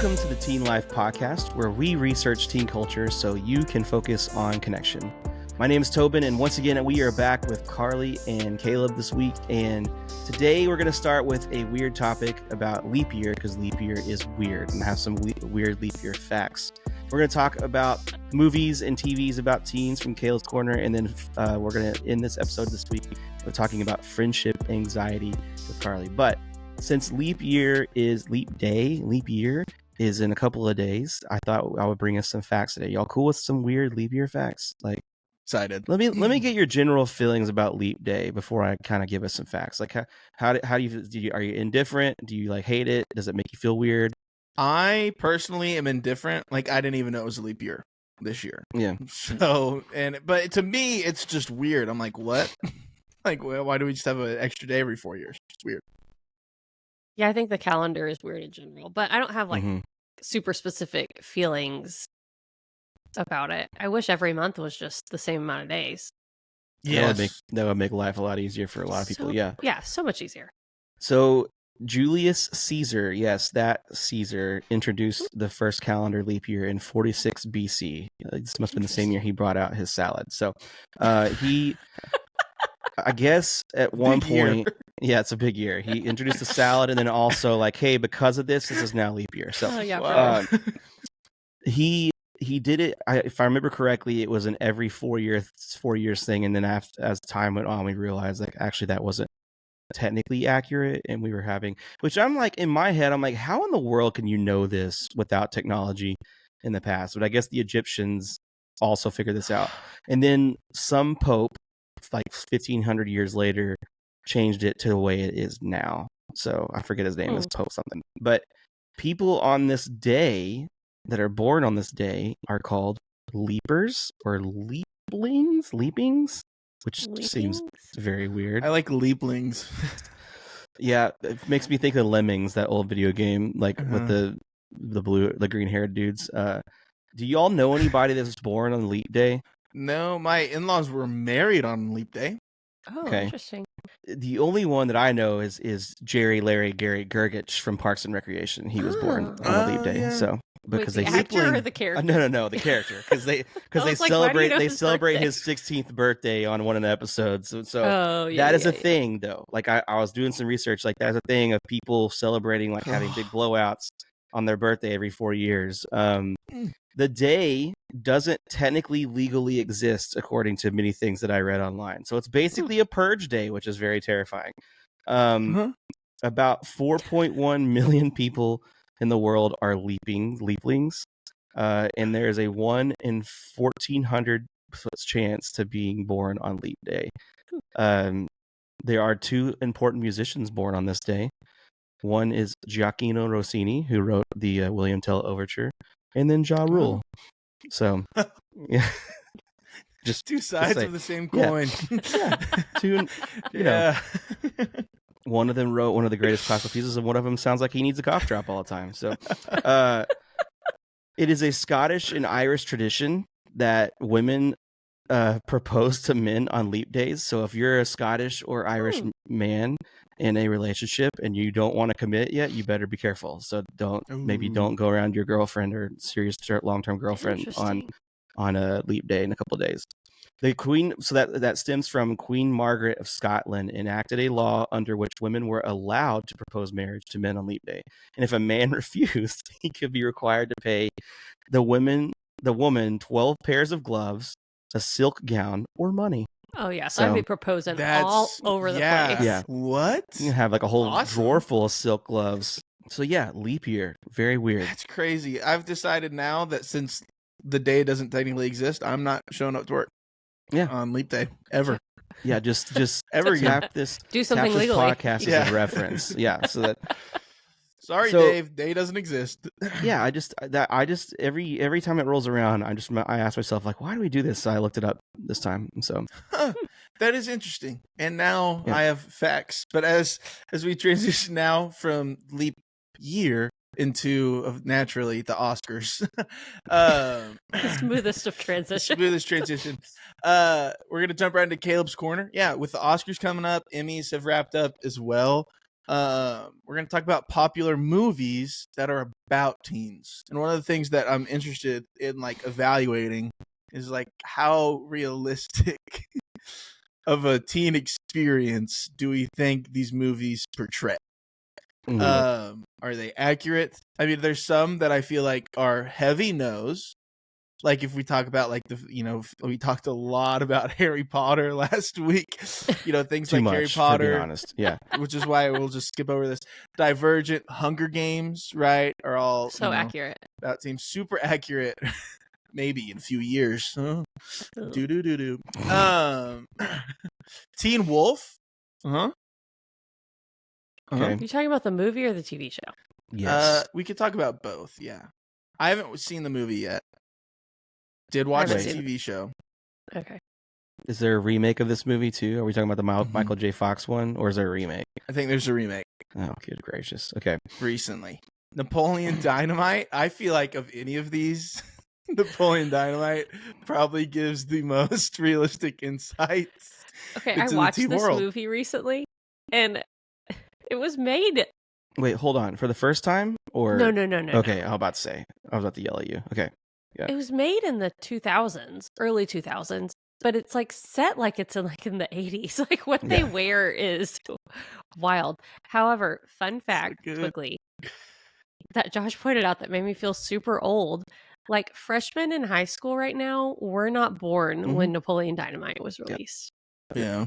Welcome to the Teen Life Podcast, where we research teen culture so you can focus on connection. My name is Tobin, and once again, we are back with Karlie and Caleb this week. And today we're going to start with a weird topic about leap year, because leap year is weird, and have some weird leap year facts. We're going to talk about movies and TVs about teens from Caleb's Corner, and then we're going to end this episode this week with talking about friendship anxiety with Karlie. But since leap year is leap year is in a couple of days, I thought I would bring us some facts today. Y'all cool with some weird leap year facts? Like, excited. Let me get your general feelings about leap day before I kind of give us some facts. Like, how do you are you indifferent? Do you like hate it? Does it make you feel weird? I personally am indifferent. Like, I didn't even know it was a leap year this year. Yeah. So, but to me, it's just weird. I'm like, what? Like, well, why do we just have an extra day every 4 years? It's weird. Yeah, I think the calendar is weird in general, but I don't have like super specific feelings about it. I wish every month was just the same amount of days. Yes. That would make life a lot easier for a lot of people. Yeah. Yeah, so much easier. So Julius Caesar, yes, that Caesar introduced the first calendar leap year in 46 BC. This must have been the same year he brought out his salad. So he, I guess at one point, yeah, it's a big year. He introduced the salad, and then also like, hey, because of this is now leap year. So he did it. If I remember correctly, it was an every 4 years thing. And then as time went on, we realized like actually that wasn't technically accurate, and we were having, which I'm like, in my head, I'm like, how in the world can you know this without technology in the past? But I guess the Egyptians also figured this out, and then some pope, like 1500 years later, changed it to the way it is now. So I forget his name, is Pope something. But people on this day that are born on this day are called leapers or leapings, which seems very weird. I like leaplings. Yeah, it makes me think of Lemmings, that old video game, like with the green haired dudes. Do y'all know anybody that was born on leap day? No, my in-laws were married on leap day. Oh, okay. Interesting. The only one that I know is Jerry Larry Gary Gergich from Parks and Recreation. He was born on a leap day. Yeah. So because the actor or the character? No, the character, because they celebrate his 16th birthday on one of the episodes. So that is a thing though. Like I was doing some research. Like that's a thing of people celebrating, like having big blowouts on their birthday every 4 years. The day doesn't technically legally exist according to many things that I read online. So it's basically a purge day, which is very terrifying. About 4.1 million people in the world are leaplings. And there's a 1 in 1,400 chance to being born on leap day. There are 2 important musicians born on this day. One is Gioacchino Rossini, who wrote the William Tell Overture, and then Ja Rule. So, yeah, just 2 sides of the same coin. Yeah. Two, you know. One of them wrote one of the greatest classical pieces, and one of them sounds like he needs a cough drop all the time. So, it is a Scottish and Irish tradition that women propose to men on leap days. So if you're a Scottish or Irish man in a relationship and you don't want to commit yet, you better be careful. So don't go around your girlfriend or serious long-term girlfriend on a leap day in a couple of days. The Queen, so that stems from Queen Margaret of Scotland, enacted a law under which women were allowed to propose marriage to men on leap day. And if a man refused, he could be required to pay the woman 12 pairs of gloves, a silk gown, or money. Oh yeah, so I'd be proposing all over the place. Yeah, what? You have like a whole drawer full of silk gloves. So yeah, leap year, very weird. That's crazy. I've decided now that since the day doesn't technically exist, I'm not showing up to work. Yeah, on leap day ever. Yeah, just ever tap this. Do something tap this legally. Podcast as a reference. Yeah, so that. Sorry, Dave. Day doesn't exist. Yeah, I just every time it rolls around, I ask myself like, why do we do this? So I looked it up this time, and so that is interesting. And now I have facts. But as we transition now from leap year into naturally the Oscars, the smoothest of transition. We're gonna jump right into Caleb's corner. Yeah, with the Oscars coming up, Emmys have wrapped up as well. We're going to talk about popular movies that are about teens. And one of the things that I'm interested in like evaluating is like how realistic of a teen experience do we think these movies portray? Are they accurate? I mean, there's some that I feel like are heavy nose. Like if we talk about like we talked a lot about Harry Potter last week, things Too like much, Harry Potter, for being honest. Yeah. which is why we'll just skip over this. Divergent, Hunger Games, right, are all so accurate. That seems super accurate. Maybe in a few years. Do. Teen Wolf. Okay. You talking about the movie or the TV show? Yes. We could talk about both. Yeah, I haven't seen the movie yet. Did watch the TV show. Okay. Is there a remake of this movie too? Are we talking about the Michael J. Fox one, or is there a remake? I think there's a remake. Oh, good gracious. Okay. Recently. Napoleon Dynamite. I feel like of any of these, Napoleon Dynamite probably gives the most realistic insights. Okay, I watched this movie recently, and it was made. Wait, hold on. For the first time, or no. Okay, I was about to say. I was about to yell at you. Okay. Yeah. It was made in the 2000s, early 2000s, but it's like set like it's in the 80s. Like what they wear is wild. However, fun fact quickly that Josh pointed out that made me feel super old. Like freshmen in high school right now were not born when Napoleon Dynamite was released. Yeah.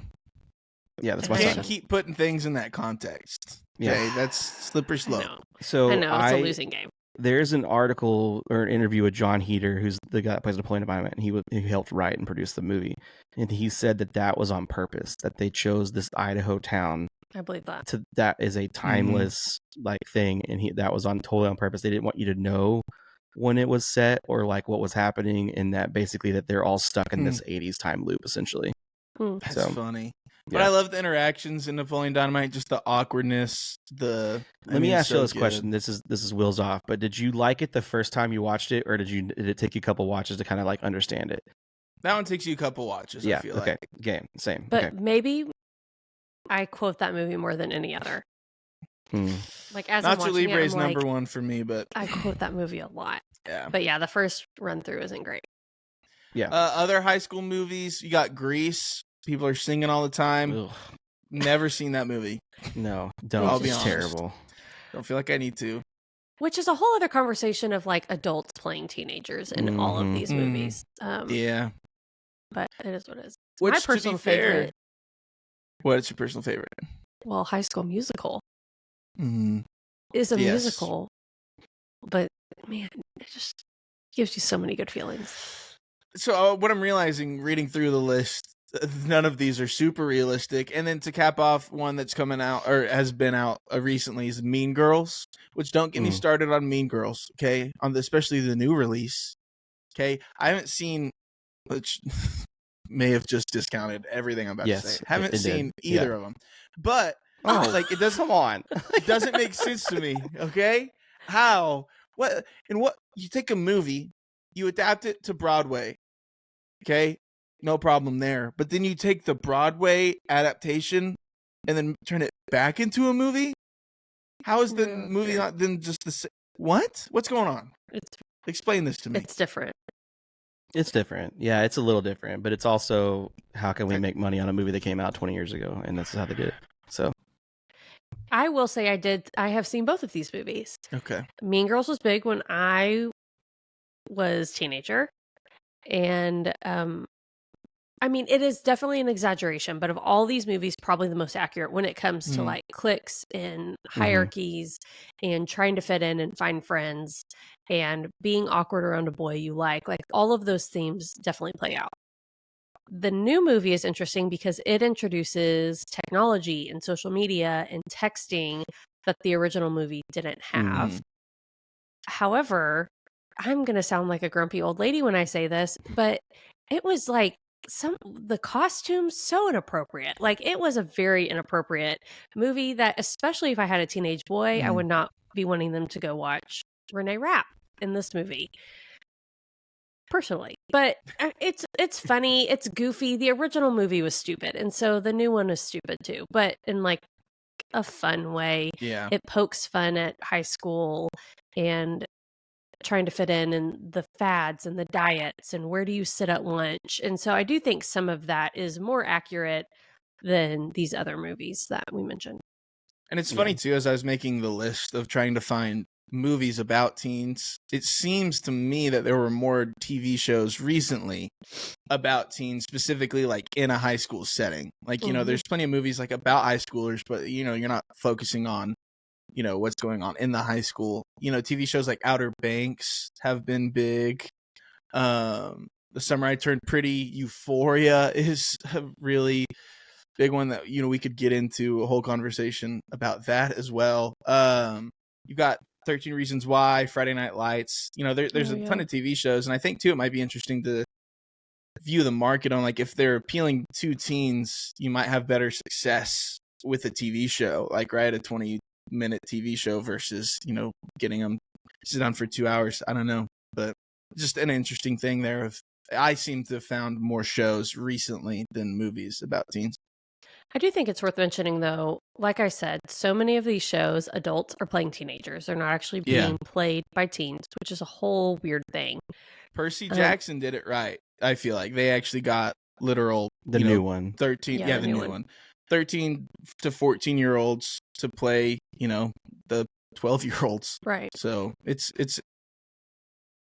Yeah, that's why my I can't keep putting things in that context. Okay, that's slippery slope. So I know it's a losing game. There's an article or an interview with John Heater, who's the guy that plays Napoleon Dynamite, and he helped write and produce the movie. And he said that was on purpose, that they chose this Idaho town. I believe that. That is a timeless like thing, and that was totally on purpose. They didn't want you to know when it was set or like what was happening, and that basically that they're all stuck in this 80s time loop essentially. That's funny. But I love the interactions in Napoleon Dynamite, just the awkwardness. Let me ask you this question. This is wheels off, but did you like it the first time you watched it, or did it take you a couple watches to kind of like understand it? That one takes you a couple watches. Yeah. I feel okay. Like. Game. Same. But okay. maybe I quote that movie more than any other. Like as Nacho I'm Libre is like, number one for me, but I quote that movie a lot. Yeah. But yeah, the first run through isn't great. Yeah. Other high school movies, you got Grease. People are singing all the time. Ugh. Never seen that movie. No, don't. I'll be honest. Terrible. Don't feel like I need to. Which is a whole other conversation of like adults playing teenagers in all of these movies. Yeah. But it is what it is. Which, my personal favorite. What's your personal favorite? Well, High School Musical is a musical, but man, it just gives you so many good feelings. So what I'm realizing, reading through the list, none of these are super realistic. And then to cap off, one that's coming out or has been out recently is Mean Girls, which don't get me started on Mean Girls. Okay, especially the new release. Okay, I haven't seen, which may have just discounted everything I'm about to say. Haven't seen either of them, but like it doesn't. Come on, it doesn't make sense to me. Okay, how? What? And what? You take a movie, you adapt it to Broadway. Okay. No problem there. But then you take the Broadway adaptation and then turn it back into a movie? How is the movie not then just the same? What? What's going on? Explain this to me. It's different. It's different. Yeah, it's a little different. But it's also, how can we make money on a movie that came out 20 years ago? And that's how they did it. So I will say I have seen both of these movies. Okay. Mean Girls was big when I was teenager. And I mean, it is definitely an exaggeration, but of all these movies, probably the most accurate when it comes to like cliques and hierarchies and trying to fit in and find friends and being awkward around a boy you like all of those themes definitely play out. The new movie is interesting because it introduces technology and social media and texting that the original movie didn't have. However, I'm going to sound like a grumpy old lady when I say this, but it was like the costumes so inappropriate. Like it was a very inappropriate movie that, especially if I had a teenage boy, I would not be wanting them to go watch Renee Rapp in this movie. Personally, but it's funny, it's goofy. The original movie was stupid, and so the new one is stupid too. But in like a fun way. Yeah. It pokes fun at high school and trying to fit in and the fads and the diets and where do you sit at lunch. And so I do think some of that is more accurate than these other movies that we mentioned. And it's funny too, as I was making the list of trying to find movies about teens, it seems to me that there were more TV shows recently about teens, specifically like in a high school setting. Like, you know, there's plenty of movies like about high schoolers, but you know, you're not focusing on, you know, what's going on in the high school. You know, TV shows like Outer Banks have been big. The Summer I Turned Pretty, Euphoria is a really big one that, you know, we could get into a whole conversation about that as well. You've got 13 Reasons Why, Friday Night Lights. You know, there's a ton of TV shows, and I think too it might be interesting to view the market on, like, if they're appealing to teens, you might have better success with a TV show, like, right, a 20-minute TV show versus, you know, getting them sit down for 2 hours. I don't know, but just an interesting thing there. Of I seem to have found more shows recently than movies about teens. I do think it's worth mentioning, though, like I said, so many of these shows, adults are playing teenagers. They're not actually being played by teens, which is a whole weird thing. Percy Jackson did it right. I feel like they actually got literal, the new one. 13, the new one. 13 to 14-year-olds to play, you know, the 12-year-olds. Right. So it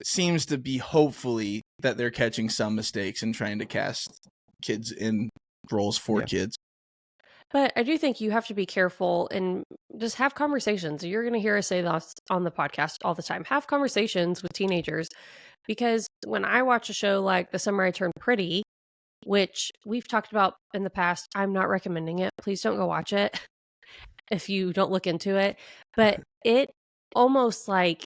seems to be, hopefully, that they're catching some mistakes and trying to cast kids in roles for kids. But I do think you have to be careful and just have conversations. You're going to hear us say this on the podcast all the time. Have conversations with teenagers, because when I watch a show like The Summer I Turned Pretty, which we've talked about in the past, I'm not recommending it. Please don't go watch it if you don't look into it. But it almost like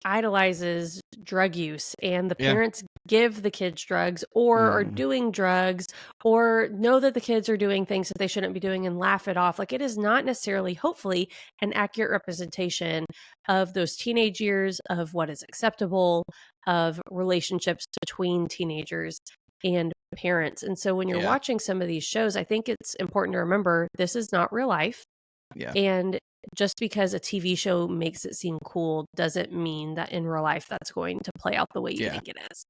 idolizes drug use, and the parents give the kids drugs or are doing drugs or know that the kids are doing things that they shouldn't be doing and laugh it off. Like, it is not necessarily, hopefully, an accurate representation of those teenage years, of what is acceptable, of relationships between teenagers and parents. And so when you're watching some of these shows, I think it's important to remember this is not real life. Yeah. And just because a TV show makes it seem cool doesn't mean that in real life that's going to play out the way you think it is.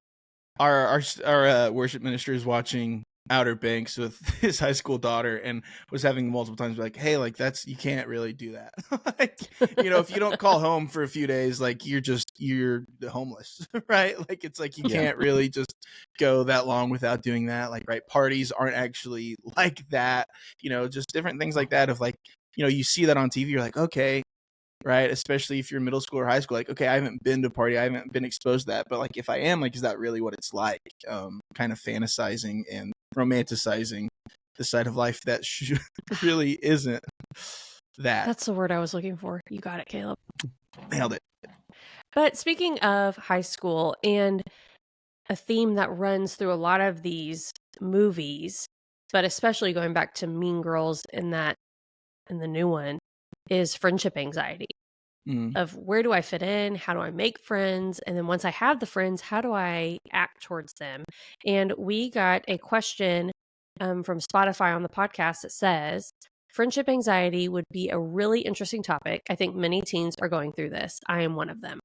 Our worship minister is watching Outer Banks with his high school daughter and was having multiple times like, hey, like, that's, you can't really do that. Like, you know, if you don't call home for a few days, like, you're homeless, right? Like, it's like, you can't really just go that long without doing that. Like, right, parties aren't actually like that, you know, just different things like that of, like, you know, you see that on TV, you're like, okay, right? Especially if you're middle school or high school, like, okay, I haven't been to a party, I haven't been exposed to that, but like, if I am, like, is that really what it's like? Kind of fantasizing and romanticizing the side of life that really isn't that. That's the word I was looking for. You got it, Caleb. Nailed it. But speaking of high school, and a theme that runs through a lot of these movies, but especially going back to Mean Girls in the new one, is friendship anxiety. Of where do I fit in? How do I make friends? And then once I have the friends, how do I act towards them? And we got a question from Spotify on the podcast that says, friendship anxiety would be a really interesting topic. I think many teens are going through this. I am one of them.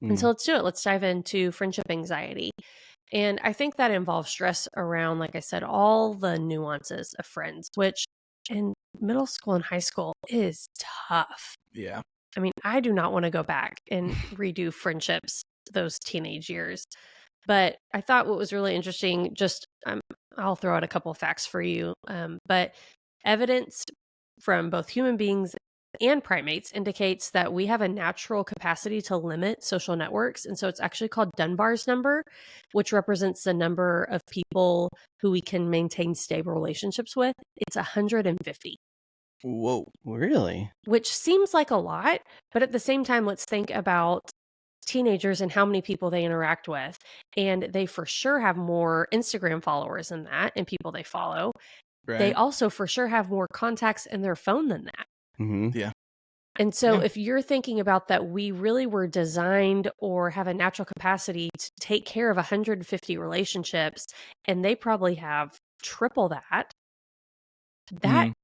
And so let's do it. Let's dive into friendship anxiety. And I think that involves stress around, like I said, all the nuances of friends, which in middle school and high school is tough. Yeah. I mean, I do not want to go back and redo friendships those teenage years. But I thought what was really interesting, just I'll throw out a couple of facts for you. But evidence from both human beings and primates indicates that we have a natural capacity to limit social networks. And so it's actually called Dunbar's number, which represents the number of people who we can maintain stable relationships with. It's 150. Whoa. Really? Which seems like a lot, but at the same time, let's think about teenagers and how many people they interact with. And they for sure have more Instagram followers than that and people they follow. Right. They also for sure have more contacts in their phone than that. Yeah. And so if you're thinking about that, we really were designed or have a natural capacity to take care of 150 relationships, and they probably have triple that. That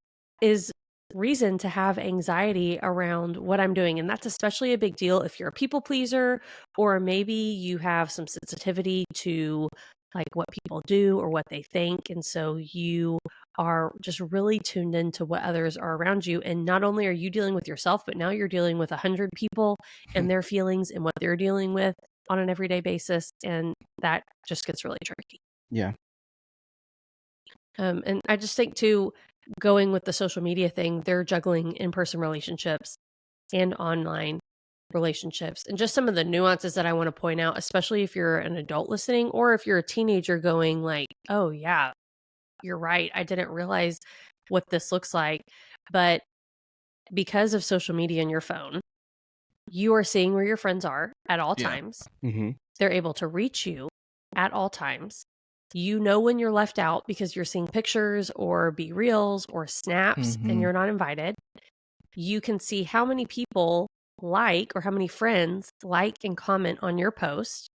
is reason to have anxiety around what I'm doing. And that's especially a big deal if you're a people pleaser, or maybe you have some sensitivity to like what people do or what they think. And so you are just really tuned into what others are around you. And not only are you dealing with yourself, but now you're dealing with 100 people and their feelings and what they're dealing with on an everyday basis. And that just gets really tricky. Yeah. And I just think too, going with the social media thing, they're juggling in-person relationships and online relationships. And just some of the nuances that I want to point out, especially if you're an adult listening, or if you're a teenager going like, oh yeah, you're right, I didn't realize what this looks like. But because of social media and your phone, you are seeing where your friends are at all times. Mm-hmm. They're able to reach you at all times. You know when you're left out because you're seeing pictures or be reels or snaps and you're not invited. You can see how many people like, or how many friends like and comment on your post.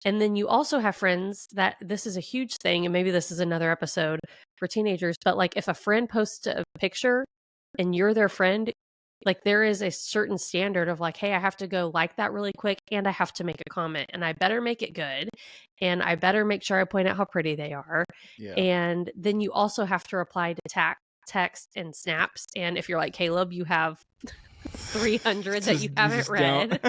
And then you also have friends that, this is a huge thing, and maybe this is another episode for teenagers, but like if a friend posts a picture and you're their friend, like there is a certain standard of like, hey, I have to go like that really quick, and I have to make a comment, and I better make it good, and I better make sure I point out how pretty they are. Yeah. And then you also have to reply to text and snaps. And if you're like Caleb, you have 300 that you haven't read.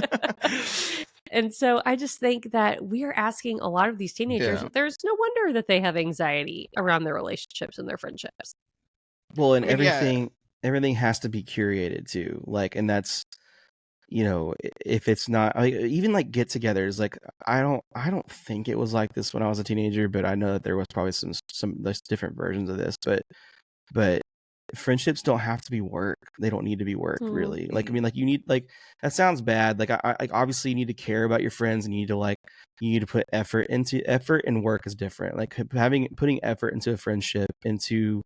And so I just think that we are asking a lot of these teenagers, there's no wonder that they have anxiety around their relationships and their friendships. Well, and everything has to be curated too. Like, and that's, you know, if it's not like, even like get-togethers, like I don't think it was like this when I was a teenager, but I know that there was probably some different versions of this, but friendships don't have to be work. They don't need to be work, really. Like, I mean, like you need, like, that sounds bad. Like I like, obviously you need to care about your friends, and you need to put effort and work is different. Like putting effort into a friendship, into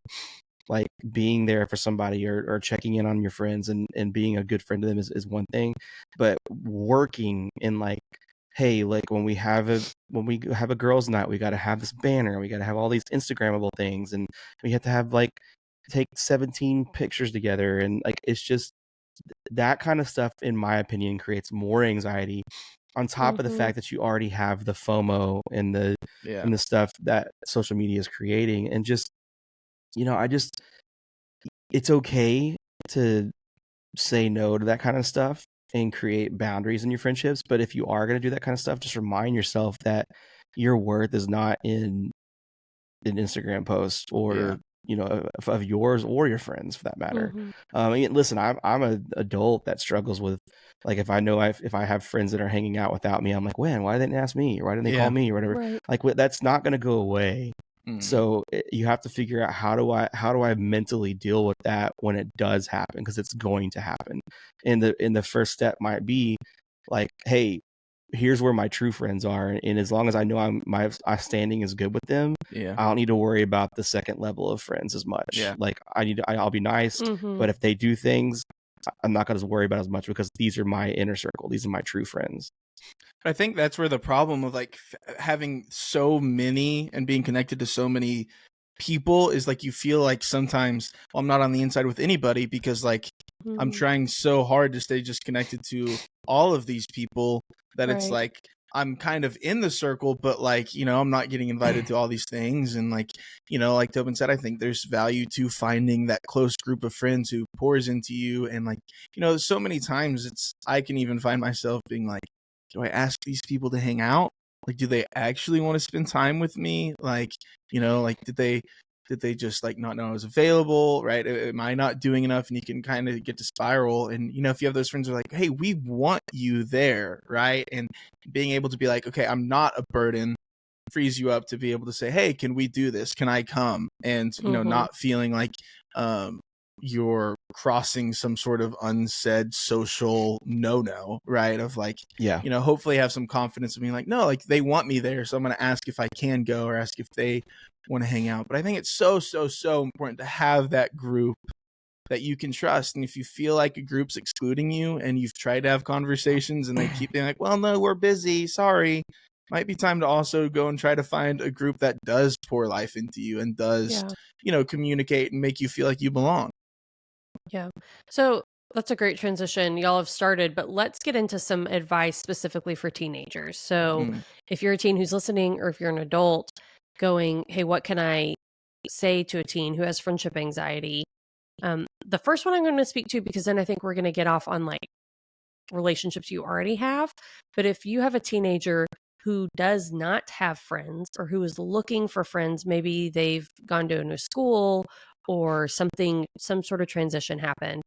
like being there for somebody, or checking in on your friends and being a good friend to them is one thing, but working in like, hey, like when we have a girls' night, we got to have this banner, and we got to have all these Instagrammable things, and we have to have like take 17 pictures together, and like it's just that kind of stuff, in my opinion, creates more anxiety on top of the fact that you already have the FOMO and the stuff that social media is creating. And just, you know, it's okay to say no to that kind of stuff and create boundaries in your friendships, but if you are going to do that kind of stuff, just remind yourself that your worth is not in an Instagram post, or you know, of yours or your friends for that matter. I mean, listen, I'm an adult that struggles with, like, if I know if I have friends that are hanging out without me, I'm like, why didn't they ask me, or why didn't they call me, or whatever. Right. Like, that's not going to go away. So you have to figure out how do I mentally deal with that when it does happen, because it's going to happen. And the first step might be like, hey, here's where my true friends are, and as long as I know my standing is good with them, I don't need to worry about the second level of friends as much. Like I'll be nice, but if they do things, I'm not going to worry about as much, because these are my inner circle, these are my true friends. I think that's where the problem of like having so many and being connected to so many people is, like, you feel like sometimes, well, I'm not on the inside with anybody, because like I'm trying so hard to stay just connected to all of these people that it's like I'm kind of in the circle, but like, you know, I'm not getting invited to all these things. And like, you know, like Tobin said, I think there's value to finding that close group of friends who pours into you. And like, you know, so many times I can even find myself being like, do I ask these people to hang out? Like, do they actually want to spend time with me? Like, you know, like, did they just like not know I was available? Right? Am I not doing enough? And you can kind of get to spiral. And, you know, if you have those friends who are like, hey, we want you there. Right. And being able to be like, okay, I'm not a burden, frees you up to be able to say, hey, can we do this? Can I come? And, you know, not feeling like, you're crossing some sort of unsaid social no, right? Of like, you know, hopefully have some confidence of being like, no, like they want me there, so I'm going to ask if I can go, or ask if they want to hang out. But I think it's so important to have that group that you can trust. And if you feel like a group's excluding you, and you've tried to have conversations and they keep being like, well, no, we're busy, sorry, might be time to also go and try to find a group that does pour life into you and does, you know, communicate and make you feel like you belong. Yeah. So that's a great transition. Y'all have started, but let's get into some advice specifically for teenagers. So if you're a teen who's listening, or if you're an adult going, hey, what can I say to a teen who has friendship anxiety? The first one I'm going to speak to, because then I think we're going to get off on like relationships you already have. But if you have a teenager who does not have friends, or who is looking for friends, maybe they've gone to a new school or something, some sort of transition happened,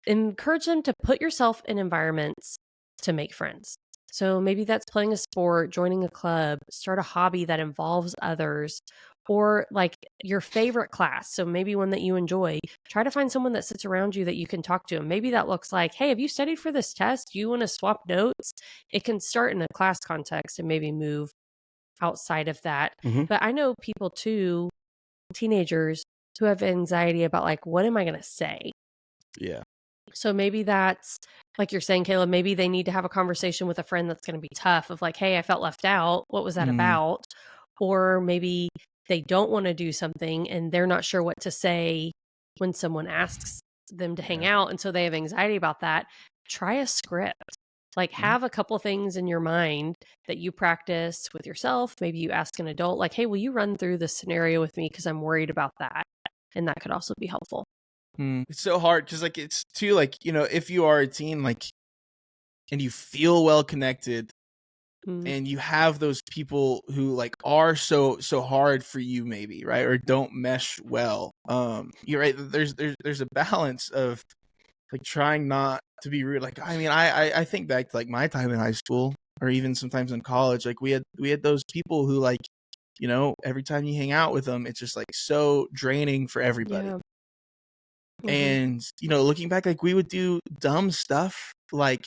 encourage them to put yourself in environments to make friends. So maybe that's playing a sport, joining a club, start a hobby that involves others, or like your favorite class. So maybe one that you enjoy, try to find someone that sits around you that you can talk to. And maybe that looks like, hey, have you studied for this test? Do you want to swap notes? It can start in a class context and maybe move outside of that. But I know people too, teenagers, who have anxiety about like, what am I going to say? Yeah. So maybe that's like you're saying, Caleb, maybe they need to have a conversation with a friend that's going to be tough of like, hey, I felt left out. What was that about? Or maybe they don't want to do something and they're not sure what to say when someone asks them to hang out. And so they have anxiety about that. Try a script. Like have a couple things in your mind that you practice with yourself. Maybe you ask an adult, like, hey, will you run through this scenario with me? Because I'm worried about that. And that could also be helpful. It's so hard because like it's too like, you know, if you are a teen, like, and you feel well connected and you have those people who like are so hard for you, maybe, right, or don't mesh well, you're right, there's a balance of like trying not to be rude. Like, I mean, I think back to like my time in high school, or even sometimes in college, like we had those people who like, you know, every time you hang out with them, it's just like so draining for everybody. And, you know, looking back, like we would do dumb stuff. Like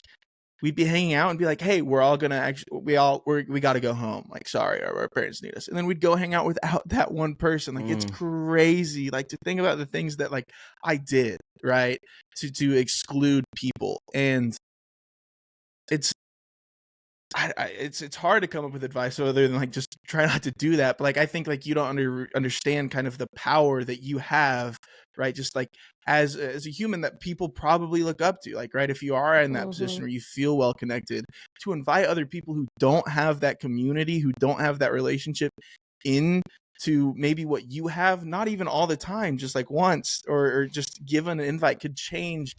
we'd be hanging out and be like, hey, we're all going to actually, we got to go home. Like, sorry, our parents need us. And then we'd go hang out without that one person. Like, it's crazy. Like to think about the things that like I did, right. To exclude people. And it's hard to come up with advice other than like just try not to do that. But like I think like you don't understand kind of the power that you have, right? Just like as a human that people probably look up to, like, right, if you are in that position where you feel well connected, to invite other people who don't have that community, who don't have that relationship, into maybe what you have, not even all the time, just like once, or just given an invite, could change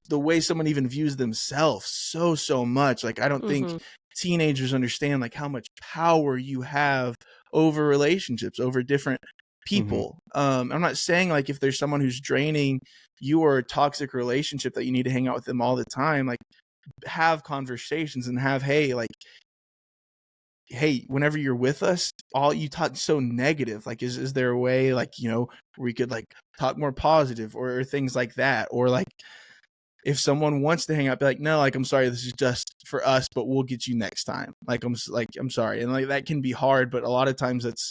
the way someone even views themselves so much. Like I don't think teenagers understand like how much power you have over relationships, over different people. I'm not saying like if there's someone who's draining you or a toxic relationship that you need to hang out with them all the time, like have conversations and have, hey, whenever you're with us, all you talk so negative, like is there a way, like, you know, we could like talk more positive, or things like that? Or like if someone wants to hang out, be like, no, like, I'm sorry, this is just for us, but we'll get you next time. Like, I'm sorry. And like, that can be hard, but a lot of times it's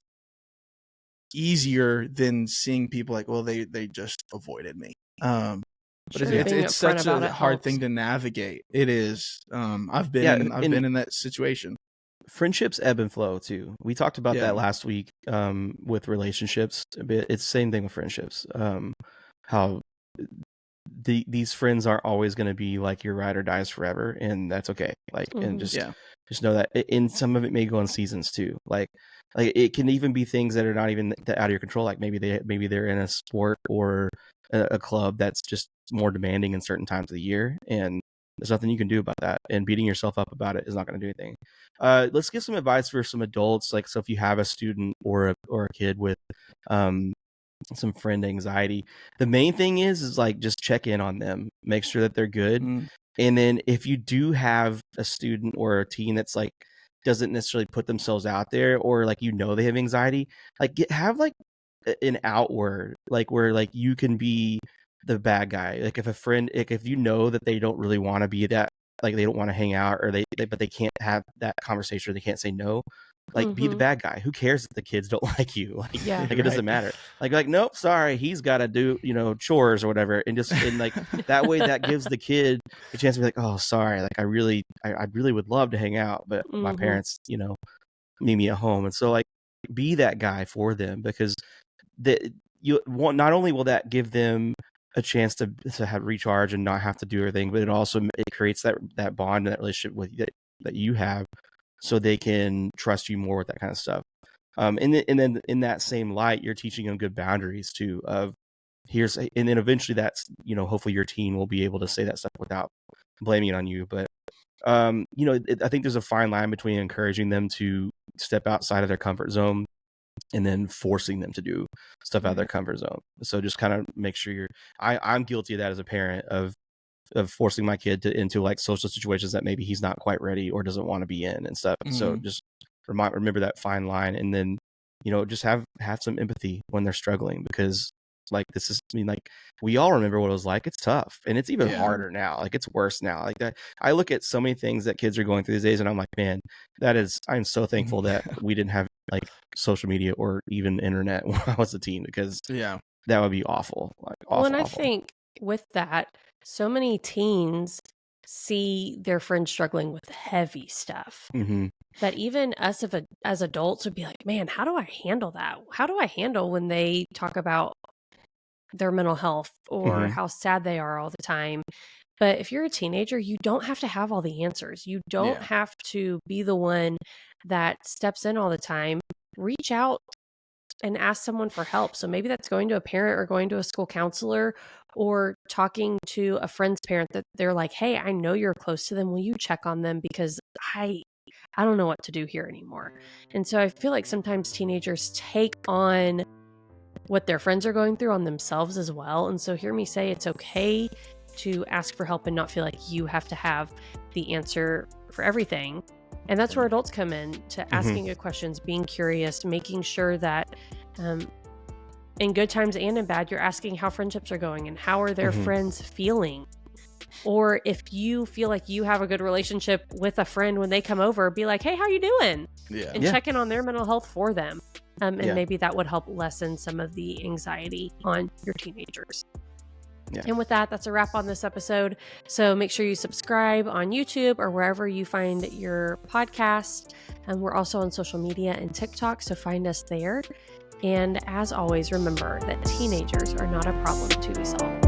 easier than seeing people like, well, they just avoided me. But it's such a hard thing to navigate. It is. I've been in that situation. Friendships ebb and flow too. We talked about that last week with relationships. It's the same thing with friendships. How these friends aren't always going to be like your ride or dies forever, and that's okay. Like, and just know that. And some of it may go in seasons too. Like it can even be things that are not even that out of your control. Like maybe they're in a sport or a club that's just more demanding in certain times of the year, and there's nothing you can do about that. And beating yourself up about it is not going to do anything. Let's give some advice for some adults. Like, so if you have a student or a kid with some friend anxiety, the main thing is like just check in on them, make sure that they're good. And then if you do have a student or a teen that's like doesn't necessarily put themselves out there, or like, you know, they have anxiety, like have like an outward, like where like you can be the bad guy. Like if a friend, like if you know that they don't really want to be that, like they don't want to hang out, or but they can't have that conversation, or they can't say no, like be the bad guy. Who cares if the kids don't like you? Like, like it doesn't matter. Like nope, sorry, he's got to do, you know, chores or whatever, and just, and like that way that gives the kid a chance to be like, oh, sorry, like I really would love to hang out, but my parents, you know, meet me at home. And so like be that guy for them, because you want, not only will that give them a chance to have recharge and not have to do everything, but it creates that bond and that relationship with that you have, so they can trust you more with that kind of stuff. And then in that same light, you're teaching them good boundaries too. And then eventually that's, hopefully your teen will be able to say that stuff without blaming it on you. But I think there's a fine line between encouraging them to step outside of their comfort zone and then forcing them to do stuff out of their comfort zone. So just kind of make sure I'm guilty of that as a parent, of forcing my kid into like social situations that maybe he's not quite ready or doesn't want to be in and stuff. So just remember that fine line, and then, just have some empathy when they're struggling, because like we all remember what it was like. It's tough, and it's even harder now. Like it's worse now. Like that, I look at so many things that kids are going through these days, and I'm like, man, I'm so thankful that we didn't have like social media or even internet when I was a teen, because that would be awful. Like awful. Well, and I awful. think with that, so many teens see their friends struggling with heavy stuff, that even us as adults would be like, man, how do I handle that? How do I handle when they talk about their mental health or how sad they are all the time? But if you're a teenager, you don't have to have all the answers. You don't have to be the one that steps in all the time. Reach out and ask someone for help. So maybe that's going to a parent or going to a school counselor, or talking to a friend's parent that they're like, hey, I know you're close to them. Will you check on them? Because I don't know what to do here anymore. And so I feel like sometimes teenagers take on what their friends are going through on themselves as well. And so hear me say, it's okay to ask for help and not feel like you have to have the answer for everything. And that's where adults come in, to asking good questions, being curious, making sure that in good times and in bad, you're asking how friendships are going and how are their friends feeling. Or if you feel like you have a good relationship with a friend, when they come over, be like, hey, how you doing? And check in on their mental health for them. And maybe that would help lessen some of the anxiety on your teenagers. Yeah. And with that, that's a wrap on this episode. So make sure you subscribe on YouTube or wherever you find your podcast. And we're also on social media and TikTok, so find us there. And as always, remember that teenagers are not a problem to be solved.